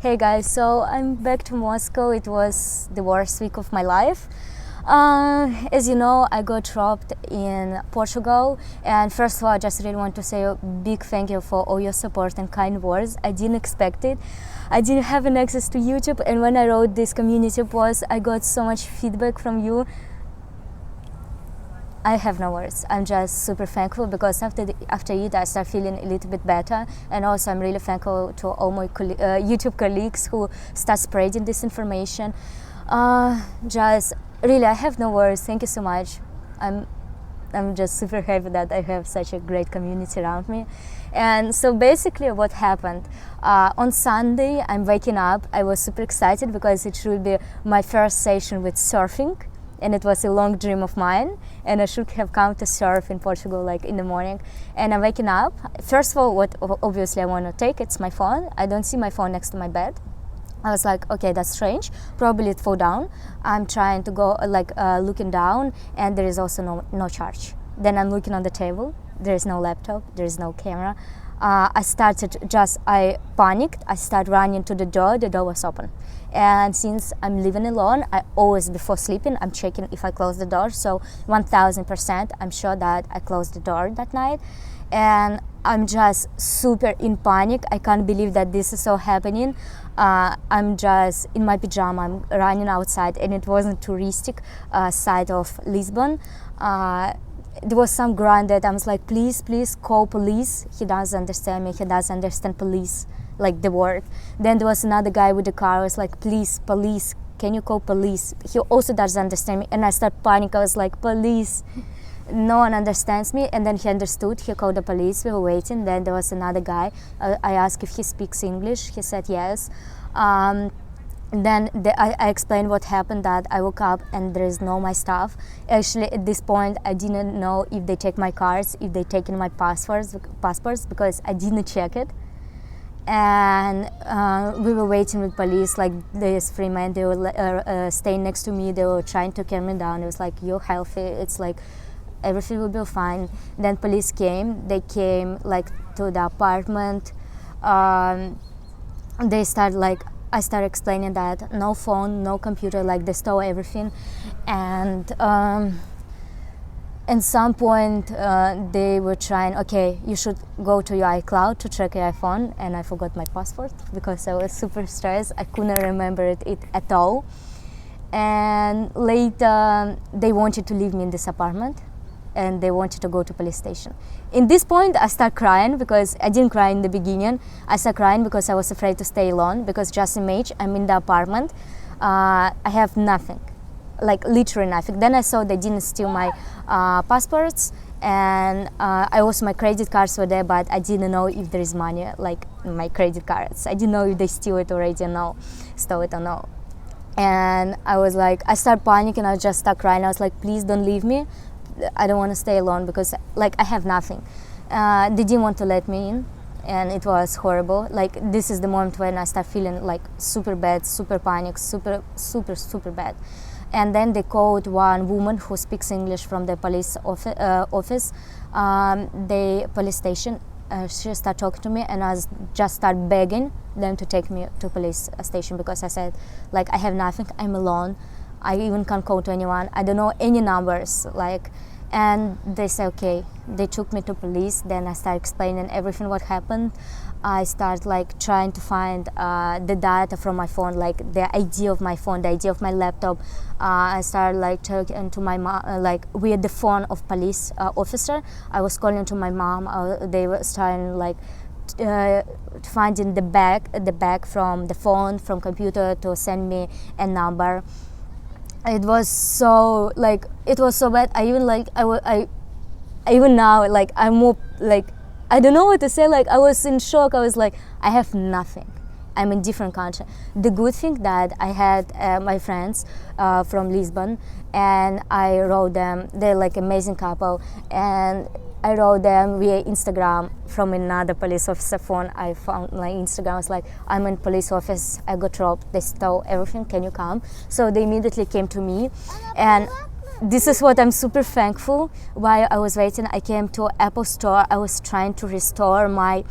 Hey guys, so I'm back to Moscow. It was the worst week of my life. As you know, I got robbed in Portugal, and first of all, I just really want to say a big thank you for all your support and kind words. I didn't expect it. I didn't have an access to YouTube, and when I wrote this community post, I got so much feedback from you. I have no words. I'm just super thankful because after it, I start feeling a little bit better, and also I'm really thankful to all my YouTube colleagues who start spreading this information. Just really, I have no words. Thank you so much. I'm just super happy that I have such a great community around me. And so basically what happened, on Sunday I'm waking up. I was super excited because it should be my first session with surfing, and it was a long dream of mine, and I should have come to surf in Portugal like in the morning. And I'm waking up. First of all, what obviously I want to take, it's my phone. I don't see my phone next to my bed. I was like, okay, that's strange, probably it fell down. I'm trying to go looking down, and there is also no charge. Then I'm looking on the table, there is no laptop, there is no camera. I panicked, I started running to the door was open. And since I'm living alone, I always, before sleeping, I'm checking if I close the door. So 1000% I'm sure that I closed the door that night. And I'm just super in panic. I can't believe that this is all happening. I'm just in my pajama, I'm running outside, and it wasn't touristic side of Lisbon. There was some grunt that I was like, please call police. He doesn't understand me, he doesn't understand police, like the word. Then there was another guy with the car. I was like, please, police, can you call police? He also doesn't understand me, and I started panicking. I was like, police, no one understands me. And then he understood, he called the police, we were waiting. Then there was another guy. I asked if he speaks English, he said yes. Then I explained what happened, that I woke up and there is no my stuff. Actually, at this point, I didn't know if they take my cards, if they taken my passports, because I didn't check it. And we were waiting with police, like these three men, they were staying next to me, they were trying to calm me down. It was like, you're healthy, it's like, everything will be fine. Then police came, they came like to the apartment. They started like, I started explaining that no phone, no computer, like they stole everything. And at some point they were trying, okay, you should go to your iCloud to check your iPhone. And I forgot my passport because I was super stressed. I couldn't remember it at all. And later they wanted to leave me in this apartment, and they wanted to go to police station. In this point, I start crying because I didn't cry in the beginning. I started crying because I was afraid to stay alone, because just imagine, I'm in the apartment, I have nothing, like literally nothing. Then I saw they didn't steal my passports, and I also, my credit cards were there, but I didn't know if there is money, like my credit cards. I didn't know if they steal it already or no, stole it or no. And I was like, I started panicking, I just started crying. I was like, please don't leave me. I don't want to stay alone because like I have nothing. They didn't want to let me in, and it was horrible. Like, this is the moment when I start feeling like super bad, super panic, super bad. And then they called one woman who speaks English from the police office, the police station. She started talking to me, and I just started begging them to take me to police station, because I said, like, I have nothing, I'm alone. I even can't call to anyone. I don't know any numbers, like, and they said okay. They took me to police. Then I started explaining everything what happened. I started like trying to find the data from my phone, like the ID of my phone, the ID of my laptop. I started like talking to my mom, like with the phone of police officer. I was calling to my mom. They were starting like finding the bag from the phone, from computer, to send me a number. It was so like, it was so bad. I even now, like, I'm more like, I don't know what to say. Like, I was in shock. I was like, I have nothing. I'm in different country. The good thing that I had my friends from Lisbon, and I wrote them. They're like amazing couple, and I wrote them via Instagram from another police officer phone. I found my Instagram. I was like, I'm in police office, I got robbed, they stole everything, can you come? So they immediately came to me, and this is what I'm super thankful. While I was waiting, I came to Apple store. I was trying to restore my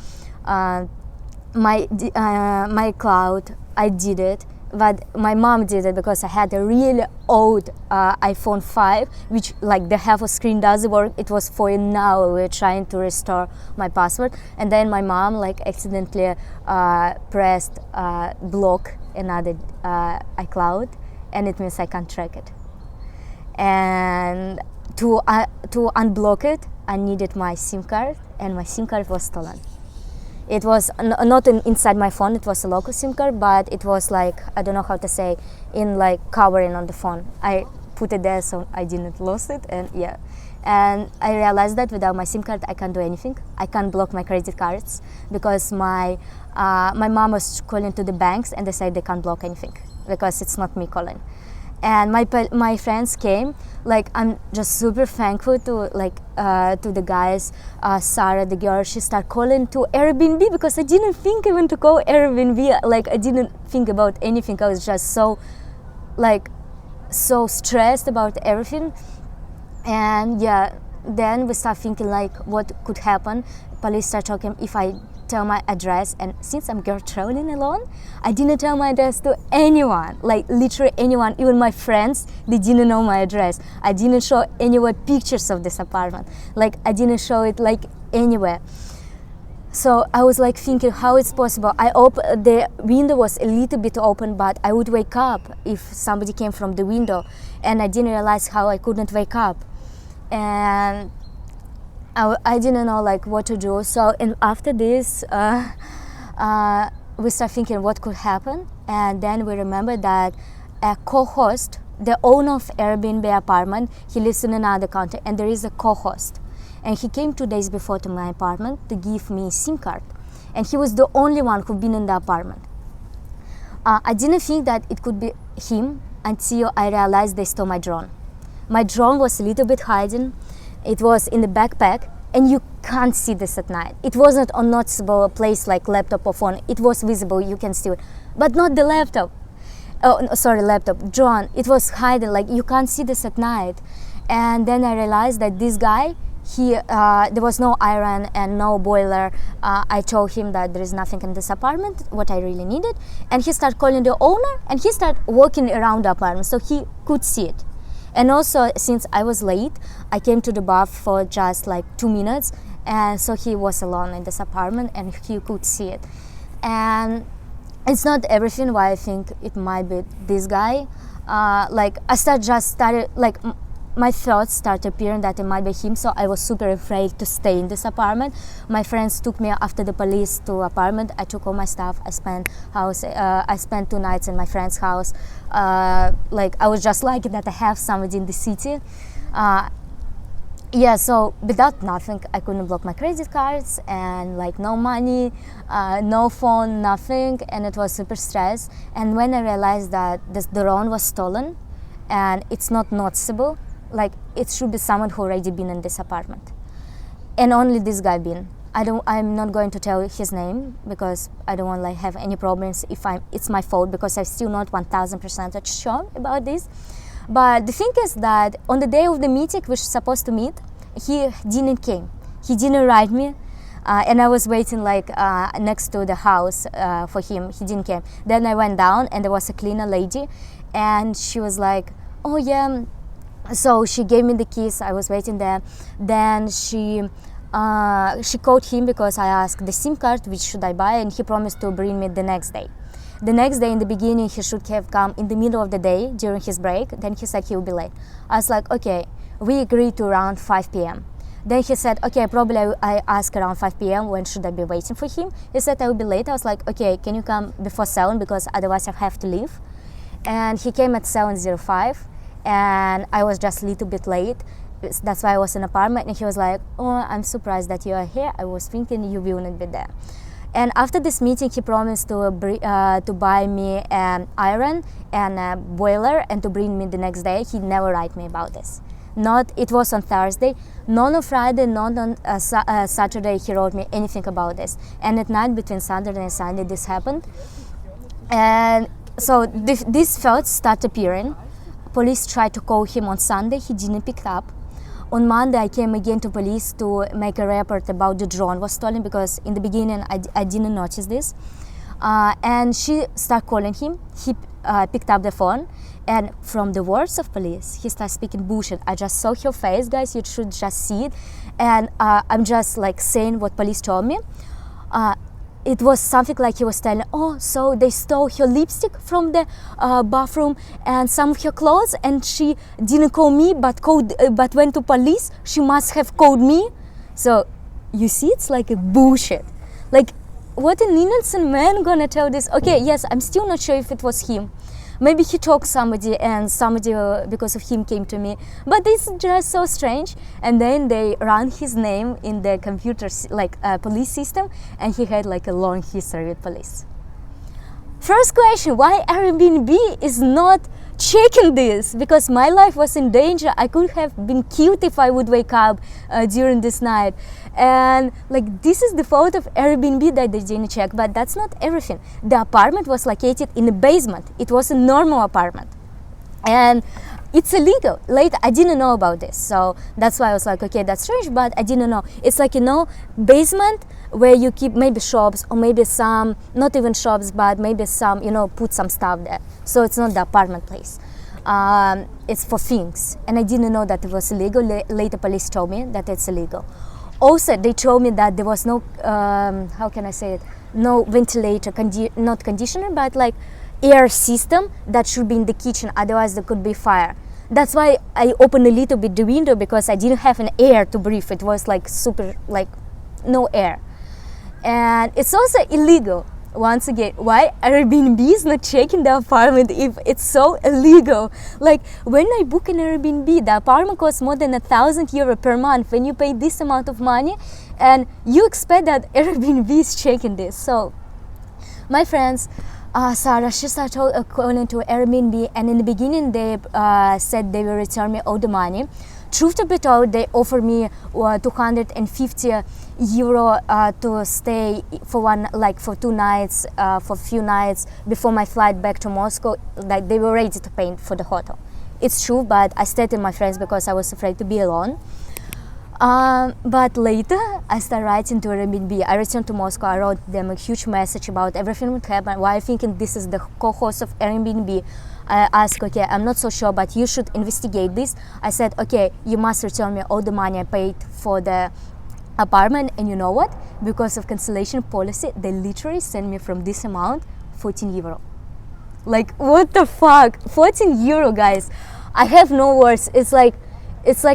my cloud, I did it, but my mom did it because I had a really old iPhone 5, which like the half of screen doesn't work. It was for now. We were trying to restore my password, and then my mom like accidentally pressed block another iCloud, and it means I can't track it. And to unblock it, I needed my SIM card, and my SIM card was stolen. It was not inside my phone, it was a local SIM card, but it was like, I don't know how to say, in like covering on the phone. I put it there so I didn't lose it, and yeah. And I realized that without my SIM card I can't do anything. I can't block my credit cards because my mom was calling to the banks and they said they can't block anything because it's not me calling. And my friends came. Like, I'm just super thankful to to the guys. Sarah, the girl, she started calling to Airbnb because I didn't think even to call Airbnb. Like, I didn't think about anything. I was just so stressed about everything. And yeah, then we start thinking like what could happen. Police start talking if I tell my address, and since I'm girl traveling alone, I didn't tell my address to anyone, like literally anyone, even my friends, they didn't know my address. I didn't show anywhere pictures of this apartment, like I didn't show it like anywhere. So I was like thinking how it's possible. The window was a little bit open, but I would wake up if somebody came from the window, and I didn't realize how I couldn't wake up. And I didn't know like what to do. So and after this, we start thinking what could happen, and then we remember that a co-host, the owner of Airbnb apartment, he lives in another country, and there is a co-host, and he came 2 days before to my apartment to give me a SIM card, and he was the only one who'd been in the apartment. I didn't think that it could be him until I realized they stole my drone. My drone was a little bit hiding. It was in the backpack, and you can't see this at night. It wasn't a noticeable place like laptop or phone. It was visible, you can see it, but not the laptop. Oh, no, sorry, laptop, drone. It was hiding, like you can't see this at night. And then I realized that this guy, there was no iron and no boiler. I told him that there is nothing in this apartment, what I really needed. And he started calling the owner, and he started walking around the apartment so he could see it. And also, since I was late, I came to the bath for just like 2 minutes, and so he was alone in this apartment and he could see it. And it's not everything why I think it might be this guy. My thoughts started appearing that it might be him, so I was super afraid to stay in this apartment. My friends took me after the police to apartment. I took all my stuff. I spent 2 nights in my friend's house. I was just lucky that I have somebody in the city. So without nothing, I couldn't block my credit cards, and like no money, no phone, nothing, and it was super stressed. And when I realized that the drone was stolen and it's not noticeable, like it should be someone who already been in this apartment, and only this guy been. I'm not going to tell his name because I don't want like have any problems if it's my fault, because I'm still not 1000% sure about this. But the thing is that on the day of the meeting we were supposed to meet, he didn't came. He didn't write me, and I was waiting like next to the house for him. He didn't came. Then I went down, and there was a cleaner lady, and she was like, "Oh yeah." So she gave me the keys. I was waiting there. Then she called him because I asked the SIM card, which should I buy, and he promised to bring me the next day. The next day, in the beginning, he should have come in the middle of the day during his break. Then he said he will be late. I was like, okay, we agreed to around 5 p.m. Then he said, okay, probably I ask around 5 p.m. when should I be waiting for him. He said I will be late. I was like, okay, can you come before 7 because otherwise I have to leave. And he came at 7:05. And I was just a little bit late. That's why I was in an apartment. And he was like, oh, I'm surprised that you are here. I was thinking you will not be there. And after this meeting, he promised to buy me an iron and a boiler and to bring me the next day. He never write me about this. It was on Thursday. None on Friday, none on Saturday he wrote me anything about this. And at night between Saturday and Sunday this happened. And so these thoughts start appearing. Police tried to call him on Sunday, he didn't pick up. On Monday, I came again to police to make a report about the drone was stolen, because in the beginning I didn't notice this. And she started calling him. He picked up the phone, and from the words of police, he started speaking bullshit. I just saw her face, guys. You should just see it. And I'm just like saying what police told me. It was something like he was telling, oh, so they stole her lipstick from the bathroom and some of her clothes, and she didn't call me but went to police. She must have called me. So you see, it's like a bullshit. Like, what an innocent man gonna tell this? Okay, yes, I'm still not sure if it was him. Maybe he talked somebody, and somebody because of him came to me. But this is just so strange. And then they ran his name in the computer, like police system, and he had like a long history with police. First question, why Airbnb is not checking this? Because my life was in danger. I could have been killed if I would wake up during this night. And like, this is the fault of Airbnb that they didn't check. But that's not everything. The apartment was located in the basement. It was a normal apartment, and it's illegal. Later, I didn't know about this, so that's why I was like, okay, that's strange, but I didn't know. It's like, basement where you keep maybe shops, or maybe some, not even shops, but maybe some, put some stuff there. So it's not the apartment place. It's for things, and I didn't know that it was illegal. Later, police told me that it's illegal. Also, they told me that there was no, how can I say it, no ventilator, not conditioner, but like air system that should be in the kitchen, otherwise there could be fire. That's why I opened a little bit the window, because I didn't have an air to breathe. It was like super, like no air. And it's also illegal. Once again, why Airbnb is not checking the apartment if it's so illegal? Like, when I book an Airbnb, the apartment costs more than €1,000 per month when you pay this amount of money, and you expect that Airbnb is checking this. So my friends, Sarah, she started calling to Airbnb, and in the beginning they said they will return me all the money. Truth to be told, they offered me €250 to stay for 2 nights, for a few nights before my flight back to Moscow. Like, they were ready to pay for the hotel. It's true, but I stayed with my friends because I was afraid to be alone. But later, I started writing to Airbnb. I returned to Moscow. I wrote them a huge message about everything that happened, why I'm thinking this is the co-host of Airbnb. I asked, okay, I'm not so sure, but you should investigate this. I said, okay, you must return me all the money I paid for the apartment. And you know what? Because of cancellation policy, they literally sent me from this amount €14. Like, what the fuck? €14, guys. I have no words. It's like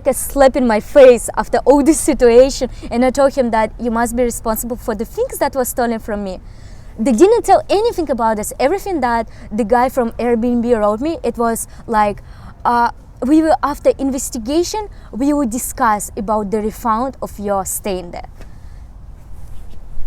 a slap in my face after all this situation. And I told him that you must be responsible for the things that were stolen from me. They didn't tell anything about this. Everything that the guy from Airbnb wrote me, it was like, we will, after investigation, we will discuss about the refund of your staying there.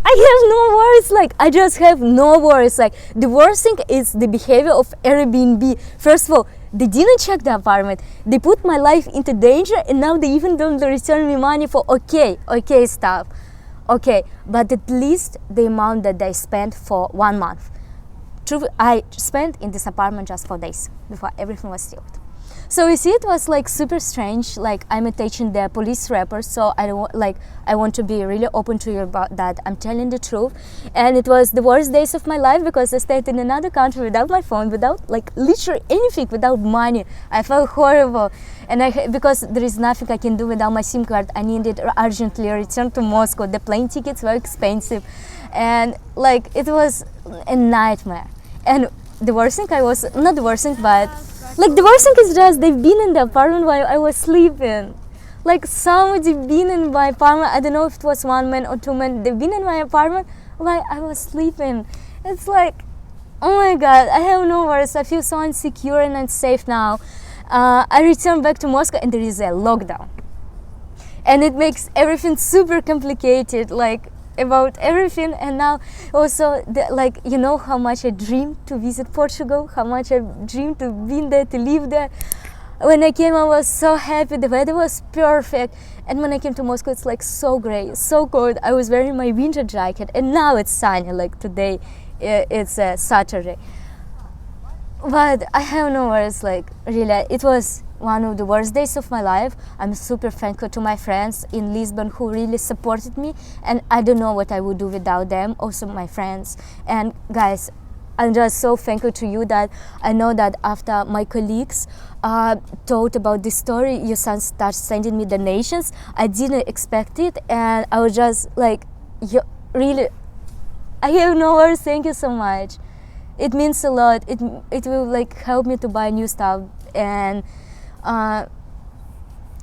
I have no words. Like, I just have no words. Like, the worst thing is the behavior of Airbnb. First of all, they didn't check the apartment. They put my life into danger, and now they even don't return me money for okay stuff. Okay, but at least the amount that they spent for 1 month. True, I spent in this apartment just 4 days before everything was sealed. So you see, it was like super strange. Like, I'm attaching the police report, so I want to be really open to you about that. I'm telling the truth, and it was the worst days of my life because I stayed in another country without my phone, without like literally anything, without money. I felt horrible, and because there is nothing I can do without my SIM card. I needed urgently return to Moscow. The plane tickets were expensive, and like, it was a nightmare. And the worst thing not the worst thing, but like, the worst thing is just they've been in the apartment while I was sleeping. Like, somebody been in my apartment. I don't know if it was 1 man or 2 men. They've been in my apartment while I was sleeping. It's like, oh my God, I have no words. I feel so insecure and unsafe now. I returned back to Moscow, and there is a lockdown. And it makes everything super complicated, like, about everything. And now also, how much I dreamed to visit Portugal, how much I dreamed to be there, to live there. When I came, I was so happy. The weather was perfect. And when I came to Moscow, it's like so gray, so cold. I was wearing my winter jacket, and now it's sunny. Like, today, it's a Saturday. But I have no words. Like, really, it was one of the worst days of my life. I'm super thankful to my friends in Lisbon who really supported me, and I don't know what I would do without them, also my friends. And guys, I'm just so thankful to you that I know that after my colleagues told about this story, you start sending me donations. I didn't expect it, and I was just like, you really, I have no words. Thank you so much. It means a lot. It will like help me to buy new stuff, and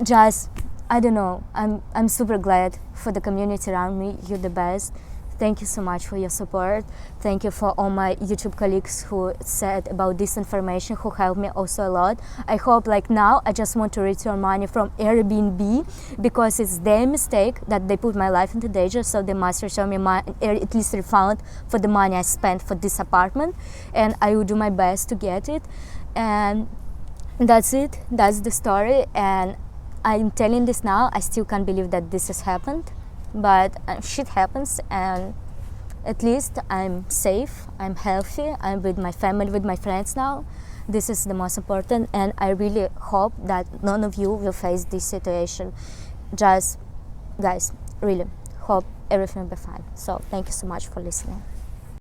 just, I don't know, I'm super glad for the community around me. You're the best. Thank you so much for your support. Thank you for all my YouTube colleagues who said about this information, who helped me also a lot. I hope like now I just want to return money from Airbnb, because it's their mistake that they put my life into danger, so they must return me at least refund for the money I spent for this apartment, and I will do my best to get it. And that's it. That's the story, and I'm telling this now. I still can't believe that this has happened. But shit happens, and at least I'm safe, I'm healthy, I'm with my family, with my friends now. This is the most important, and I really hope that none of you will face this situation. Just, guys, really hope everything will be fine. So thank you so much for listening.